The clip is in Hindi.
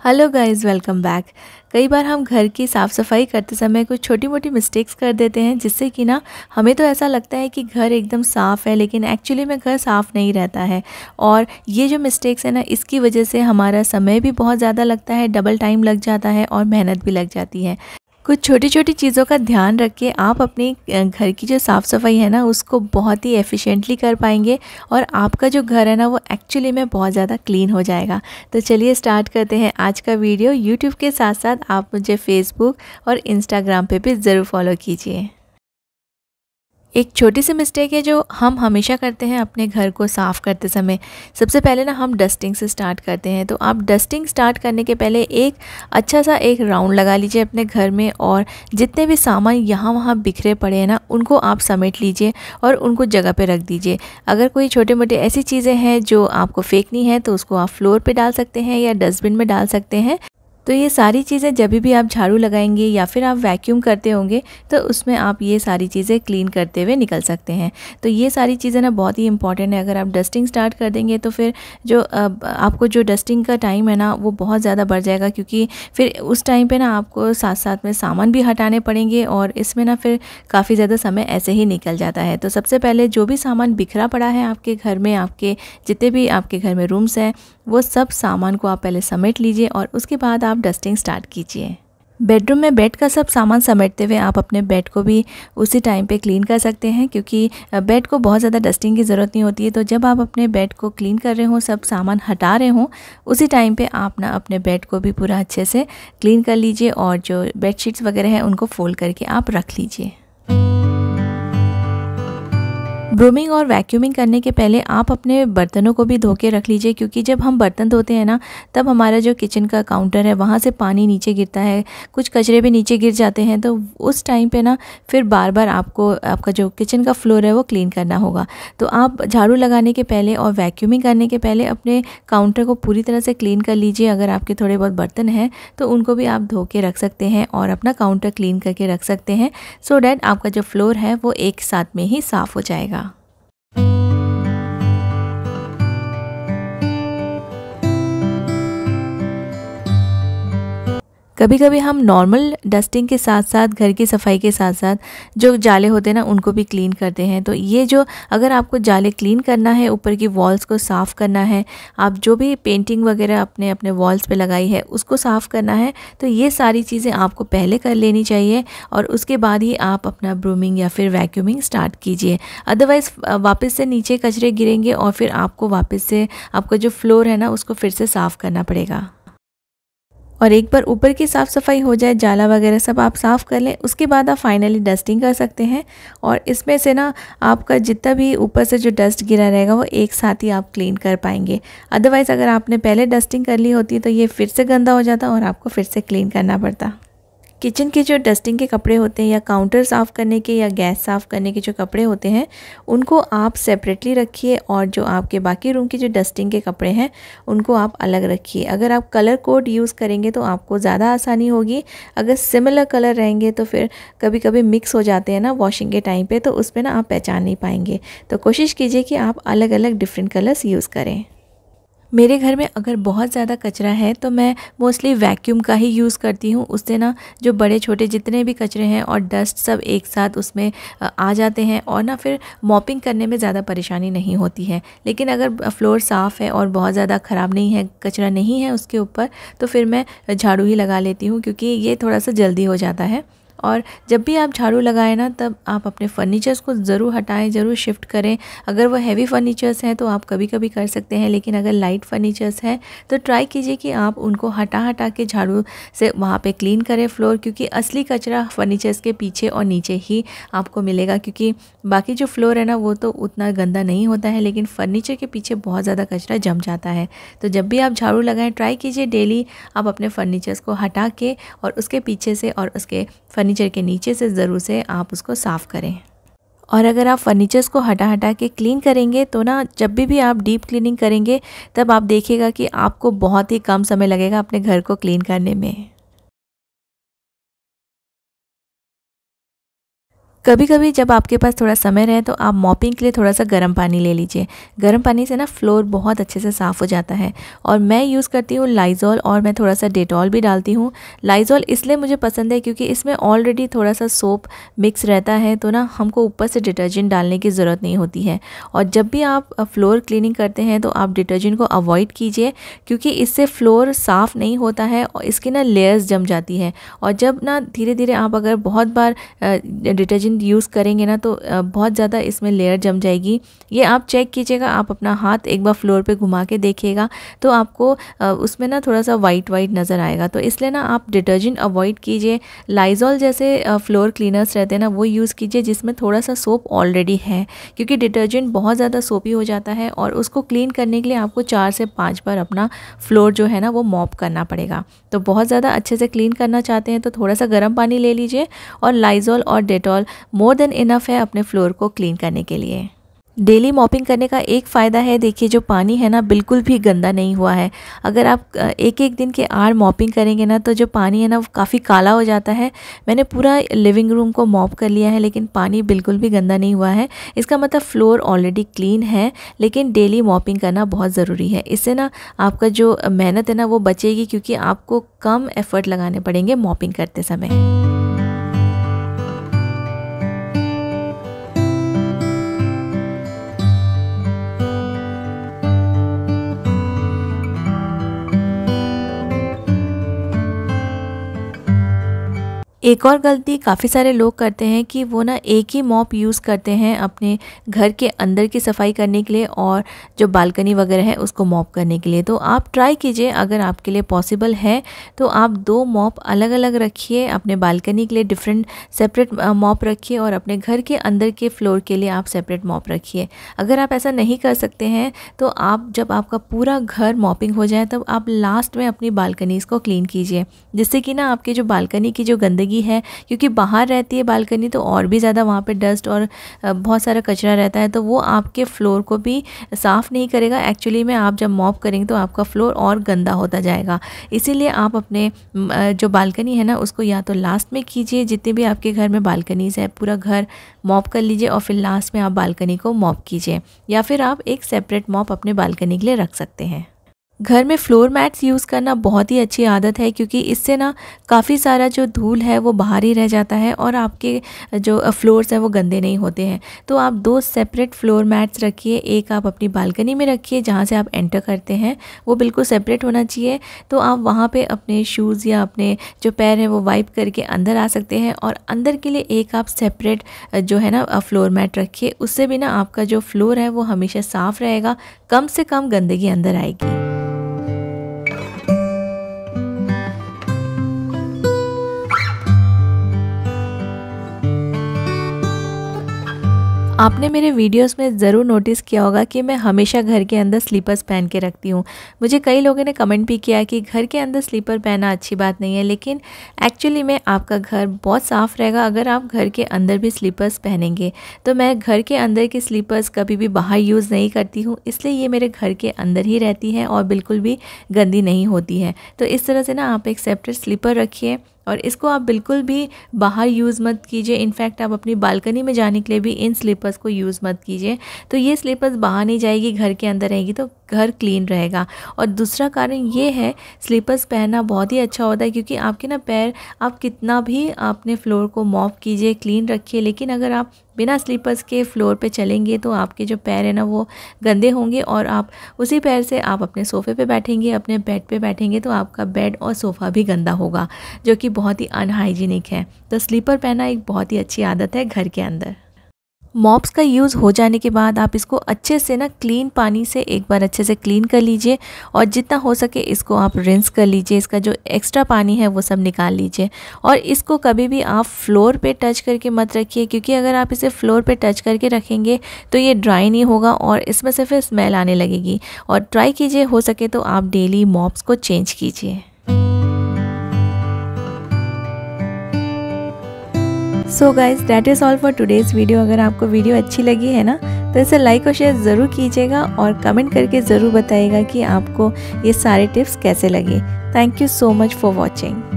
Hello guys, welcome back. कई बार हम घर की साफ़ सफाई करते समय कुछ छोटी मोटी मिस्टेक्स कर देते हैं, जिससे कि ना हमें तो ऐसा लगता है कि घर एकदम साफ़ है, लेकिन एक्चुअली में घर साफ़ नहीं रहता है। और ये जो मिस्टेक्स है ना, इसकी वजह से हमारा समय भी बहुत ज़्यादा लगता है, डबल टाइम लग जाता है और मेहनत भी लग जाती है। कुछ छोटी-छोटी चीज़ों का ध्यान रख के आप अपनी घर की जो साफ़-सफ़ाई है ना, उसको बहुत ही एफ़िशिएंटली कर पाएँगे और आपका जो घर है ना, वो एक्चुअली में बहुत ज़्यादा क्लीन हो जाएगा। तो चलिए स्टार्ट करते हैं आज का वीडियो। यूट्यूब के साथ-साथ आप मुझे फ़ेसबुक और इंस्टाग्राम पे भी ज़रूर फ़ॉलो कीजिए। एक छोटी सी मिस्टेक है जो हम हमेशा करते हैं अपने घर को साफ़ करते समय। सबसे पहले ना हम डस्टिंग से स्टार्ट करते हैं। तो आप डस्टिंग स्टार्ट करने के पहले एक अच्छा सा एक राउंड लगा लीजिए अपने घर में, और जितने भी सामान यहाँ वहाँ बिखरे पड़े हैं ना, उनको आप समेट लीजिए और उनको जगह पे रख दीजिए। अगर कोई छोटे मोटे ऐसी चीज़ें हैं जो आपको फेंकनी है, तो उसको आप फ्लोर पे डाल सकते हैं या डस्टबिन में डाल सकते हैं। तो ये सारी चीज़ें जब भी आप झाड़ू लगाएंगे या फिर आप वैक्यूम करते होंगे, तो उसमें आप ये सारी चीज़ें क्लीन करते हुए निकल सकते हैं। तो ये सारी चीज़ें ना बहुत ही इंपॉर्टेंट है। अगर आप डस्टिंग स्टार्ट कर देंगे तो फिर जो आपको जो डस्टिंग का टाइम है ना, वो बहुत ज़्यादा बढ़ जाएगा, क्योंकि फिर उस टाइम पे ना आपको साथ साथ में सामान भी हटाने पड़ेंगे और इसमें ना फिर काफ़ी ज़्यादा समय ऐसे ही निकल जाता है। तो सबसे पहले जो भी सामान बिखरा पड़ा है आपके घर में, आपके जितने भी आपके घर में रूम्स हैं, वो सब सामान को आप पहले समेट लीजिए और उसके बाद आप डस्टिंग स्टार्ट कीजिए। बेडरूम में बेड का सब सामान समेटते हुए आप अपने बेड को भी उसी टाइम पे क्लीन कर सकते हैं, क्योंकि बेड को बहुत ज़्यादा डस्टिंग की ज़रूरत नहीं होती है। तो जब आप अपने बेड को क्लीन कर रहे हो, सब सामान हटा रहे हो, उसी टाइम पे आप ना अपने बेड को भी पूरा अच्छे से क्लीन कर लीजिए और जो बेडशीट्स वगैरह हैं उनको फोल्ड करके आप रख लीजिए। ब्रूमिंग और वैक्यूमिंग करने के पहले आप अपने बर्तनों को भी धो के रख लीजिए, क्योंकि जब हम बर्तन धोते हैं ना, तब हमारा जो किचन का काउंटर है वहाँ से पानी नीचे गिरता है, कुछ कचरे भी नीचे गिर जाते हैं। तो उस टाइम पे ना फिर बार बार आपको आपका जो किचन का फ्लोर है वो क्लीन करना होगा। तो आप झाड़ू लगाने के पहले और वैक्यूमिंग करने के पहले अपने काउंटर को पूरी तरह से क्लीन कर लीजिए। अगर आपके थोड़े बहुत बर्तन हैं तो उनको भी आप धो के रख सकते हैं और अपना काउंटर क्लीन करके रख सकते हैं, सो डैट आपका जो फ्लोर है वो एक साथ में ही साफ़ हो जाएगा। कभी कभी हम नॉर्मल डस्टिंग के साथ साथ, घर की सफाई के साथ साथ जो जाले होते हैं ना, उनको भी क्लीन करते हैं। तो ये जो अगर आपको जाले क्लीन करना है, ऊपर की वॉल्स को साफ़ करना है, आप जो भी पेंटिंग वगैरह अपने अपने वॉल्स पे लगाई है उसको साफ़ करना है, तो ये सारी चीज़ें आपको पहले कर लेनी चाहिए और उसके बाद ही आप अपना ब्रूमिंग या फिर वैक्यूमिंग स्टार्ट कीजिए। अदरवाइज़ वापस से नीचे कचरे गिरेंगे और फिर आपको वापस से आपका जो फ्लोर है ना, उसको फिर से साफ़ करना पड़ेगा। और एक बार ऊपर की साफ़ सफाई हो जाए, जाला वगैरह सब आप साफ़ कर लें, उसके बाद आप फाइनली डस्टिंग कर सकते हैं। और इसमें से ना आपका जितना भी ऊपर से जो डस्ट गिरा रहेगा वो एक साथ ही आप क्लीन कर पाएंगे। अदरवाइज़ अगर आपने पहले डस्टिंग कर ली होती तो ये फिर से गंदा हो जाता और आपको फिर से क्लीन करना पड़ता। किचन के जो डस्टिंग के कपड़े होते हैं, या काउंटर साफ़ करने के या गैस साफ़ करने के जो कपड़े होते हैं, उनको आप सेपरेटली रखिए और जो आपके बाकी रूम की जो डस्टिंग के कपड़े हैं उनको आप अलग रखिए। अगर आप कलर कोड यूज़ करेंगे तो आपको ज़्यादा आसानी होगी। अगर सिमिलर कलर रहेंगे तो फिर कभी कभी मिक्स हो जाते हैं ना वॉशिंग के टाइम पे, तो उसमें ना आप पहचान नहीं पाएंगे। तो कोशिश कीजिए कि आप अलग अलग डिफरेंट कलर्स यूज़ करें। मेरे घर में अगर बहुत ज़्यादा कचरा है तो मैं मोस्टली वैक्यूम का ही यूज़ करती हूँ। उससे ना जो बड़े छोटे जितने भी कचरे हैं और डस्ट सब एक साथ उसमें आ जाते हैं और ना फिर मॉपिंग करने में ज़्यादा परेशानी नहीं होती है। लेकिन अगर फ्लोर साफ़ है और बहुत ज़्यादा ख़राब नहीं है, कचरा नहीं है उसके ऊपर, तो फिर मैं झाड़ू ही लगा लेती हूँ, क्योंकि ये थोड़ा सा जल्दी हो जाता है। और जब भी आप झाड़ू लगाएं ना, तब आप अपने फर्नीचर्स को ज़रूर हटाएं, ज़रूर शिफ्ट करें। अगर वो हैवी फर्नीचर्स हैं तो आप कभी कभी कर सकते हैं, लेकिन अगर लाइट फर्नीचर्स हैं तो ट्राई कीजिए कि आप उनको हटा हटा के झाड़ू से वहाँ पे क्लीन करें फ्लोर, क्योंकि असली कचरा फर्नीचर्स के पीछे और नीचे ही आपको मिलेगा। क्योंकि बाकी जो फ्लोर है ना, वो तो उतना गंदा नहीं होता है, लेकिन फर्नीचर के पीछे बहुत ज़्यादा कचरा जम जाता है। तो जब भी आप झाड़ू लगाएं, ट्राई कीजिए डेली आप अपने फर्नीचर्स को हटा के और उसके पीछे से और उसके फर्नीचर के नीचे से ज़रूर से आप उसको साफ़ करें। और अगर आप फर्नीचर्स को हटा हटा के क्लीन करेंगे तो ना, जब भी आप डीप क्लीनिंग करेंगे तब आप देखिएगा कि आपको बहुत ही कम समय लगेगा अपने घर को क्लीन करने में। कभी कभी जब आपके पास थोड़ा समय रहे तो आप मॉपिंग के लिए थोड़ा सा गर्म पानी ले लीजिए। गर्म पानी से ना फ्लोर बहुत अच्छे से साफ़ हो जाता है। और मैं यूज़ करती हूँ लाइज़ॉल, और मैं थोड़ा सा डेटॉल भी डालती हूँ। लाइज़ॉल इसलिए मुझे पसंद है क्योंकि इसमें ऑलरेडी थोड़ा सा सोप मिक्स रहता है, तो ना हमको ऊपर से डिटर्जेंट डालने की ज़रूरत नहीं होती है। और जब भी आप फ्लोर क्लीनिंग करते हैं तो आप डिटर्जेंट को अवॉइड कीजिए, क्योंकि इससे फ्लोर साफ़ नहीं होता है और इसकी ना लेयर्स जम जाती है। और जब ना धीरे धीरे आप अगर बहुत बार डिटर्जेंट यूज़ करेंगे ना तो बहुत ज़्यादा इसमें लेयर जम जाएगी। ये आप चेक कीजिएगा, आप अपना हाथ एक बार फ्लोर पे घुमा के देखिएगा तो आपको उसमें ना थोड़ा सा वाइट नज़र आएगा। तो इसलिए ना आप डिटर्जेंट अवॉइड कीजिए। लाइज़ॉल जैसे फ्लोर क्लीनर्स रहते हैं ना, वो यूज़ कीजिए जिसमें थोड़ा सा सोप ऑलरेडी है, क्योंकि डिटर्जेंट बहुत ज़्यादा सोपी हो जाता है और उसको क्लीन करने के लिए आपको 4 से 5 बार अपना फ्लोर जो है ना वो मॉप करना पड़ेगा। तो बहुत ज़्यादा अच्छे से क्लीन करना चाहते हैं तो थोड़ा सा गर्म पानी ले लीजिए, और लाइज़ॉल और डेटॉल मोर देन इनफ है अपने फ्लोर को क्लीन करने के लिए। डेली मॉपिंग करने का एक फ़ायदा है, देखिए जो पानी है ना बिल्कुल भी गंदा नहीं हुआ है। अगर आप एक एक दिन के आड़ मॉपिंग करेंगे ना तो जो पानी है ना वो काफ़ी काला हो जाता है। मैंने पूरा लिविंग रूम को मॉप कर लिया है लेकिन पानी बिल्कुल भी गंदा नहीं हुआ है। इसका मतलब फ्लोर ऑलरेडी क्लीन है, लेकिन डेली मॉपिंग करना बहुत ज़रूरी है। इससे ना आपका जो मेहनत है ना वो बचेगी, क्योंकि आपको कम एफ़र्ट लगाने पड़ेंगे मॉपिंग करते समय। एक और गलती काफ़ी सारे लोग करते हैं कि वो ना एक ही मॉप यूज़ करते हैं अपने घर के अंदर की सफाई करने के लिए और जो बालकनी वगैरह है उसको मॉप करने के लिए। तो आप ट्राई कीजिए, अगर आपके लिए पॉसिबल है तो आप 2 मॉप अलग अलग रखिए। अपने बालकनी के लिए डिफरेंट सेपरेट मॉप रखिए और अपने घर के अंदर के फ्लोर के लिए आप सेपरेट मॉप रखिए। अगर आप ऐसा नहीं कर सकते हैं तो आप जब आपका पूरा घर मॉपिंग हो जाए तब आप लास्ट में अपनी बालकनीज़ को क्लीन कीजिए, जिससे कि ना आपकी जो बालकनी की जो गंदगी है, क्योंकि बाहर रहती है बालकनी तो और भी ज़्यादा वहाँ पे डस्ट और बहुत सारा कचरा रहता है, तो वो आपके फ्लोर को भी साफ़ नहीं करेगा। एक्चुअली में आप जब मॉप करेंगे तो आपका फ्लोर और गंदा होता जाएगा। इसीलिए आप अपने जो बालकनी है ना उसको या तो लास्ट में कीजिए, जितने भी आपके घर में बालकनीज़ है पूरा घर मॉप कर लीजिए और फिर लास्ट में आप बालकनी को मॉप कीजिए, या फिर आप एक सेपरेट मॉप अपने बालकनी के लिए रख सकते हैं। घर में फ्लोर मैट्स यूज़ करना बहुत ही अच्छी आदत है, क्योंकि इससे ना काफ़ी सारा जो धूल है वो बाहर ही रह जाता है और आपके जो फ्लोर्स हैं वो गंदे नहीं होते हैं। तो आप 2 सेपरेट फ्लोर मैट्स रखिए, एक आप अपनी बालकनी में रखिए जहाँ से आप एंटर करते हैं वो बिल्कुल सेपरेट होना चाहिए। तो आप वहाँ पे अपने शूज़ या अपने जो पैर हैं वो वाइप करके अंदर आ सकते हैं, और अंदर के लिए एक आप सेपरेट जो है ना फ्लोर मैट रखिए। उससे भी ना आपका जो फ्लोर है वो हमेशा साफ़ रहेगा, कम से कम गंदगी अंदर आएगी। आपने मेरे वीडियोस में ज़रूर नोटिस किया होगा कि मैं हमेशा घर के अंदर स्लीपर्स पहन के रखती हूँ। मुझे कई लोगों ने कमेंट भी किया कि घर के अंदर स्लीपर पहनना अच्छी बात नहीं है, लेकिन एक्चुअली में आपका घर बहुत साफ़ रहेगा अगर आप घर के अंदर भी स्लीपर्स पहनेंगे। तो मैं घर के अंदर की स्लीपर्स कभी भी बाहर यूज़ नहीं करती हूँ, इसलिए ये मेरे घर के अंदर ही रहती है और बिल्कुल भी गंदी नहीं होती है। तो इस तरह से ना आप एक सेपरेट स्लीपर रखिए और इसको आप बिल्कुल भी बाहर यूज़ मत कीजिए। इनफैक्ट आप अपनी बालकनी में जाने के लिए भी इन स्लीपर्स को यूज़ मत कीजिए। तो ये स्लीपर्स बाहर नहीं जाएगी, घर के अंदर रहेगी तो घर क्लीन रहेगा। और दूसरा कारण ये है, स्लीपर्स पहनना बहुत ही अच्छा होता है, क्योंकि आपके ना पैर, आप कितना भी अपने फ्लोर को मॉप कीजिए, क्लीन रखिए, लेकिन अगर आप बिना स्लीपर्स के फ्लोर पे चलेंगे तो आपके जो पैर हैं ना वो गंदे होंगे, और आप उसी पैर से आप अपने सोफ़े पे बैठेंगे, अपने बेड पे बैठेंगे तो आपका बेड और सोफ़ा भी गंदा होगा, जो कि बहुत ही अनहाइजीनिक है। तो स्लीपर पहनना एक बहुत ही अच्छी आदत है घर के अंदर। मॉप्स का यूज़ हो जाने के बाद आप इसको अच्छे से ना क्लीन पानी से एक बार अच्छे से क्लीन कर लीजिए, और जितना हो सके इसको आप रिंस कर लीजिए। इसका जो एक्स्ट्रा पानी है वो सब निकाल लीजिए, और इसको कभी भी आप फ्लोर पे टच करके मत रखिए, क्योंकि अगर आप इसे फ्लोर पे टच करके रखेंगे तो ये ड्राई नहीं होगा और इसमें से फिर स्मेल आने लगेगी। और ट्राई कीजिए, हो सके तो आप डेली मॉप्स को चेंज कीजिए। So guys, that is all for today's video. अगर आपको वीडियो अच्छी लगी है ना तो इसे लाइक और शेयर ज़रूर कीजिएगा, और कमेंट करके ज़रूर बताइएगा कि आपको ये सारे टिप्स कैसे लगे। Thank you so much for watching.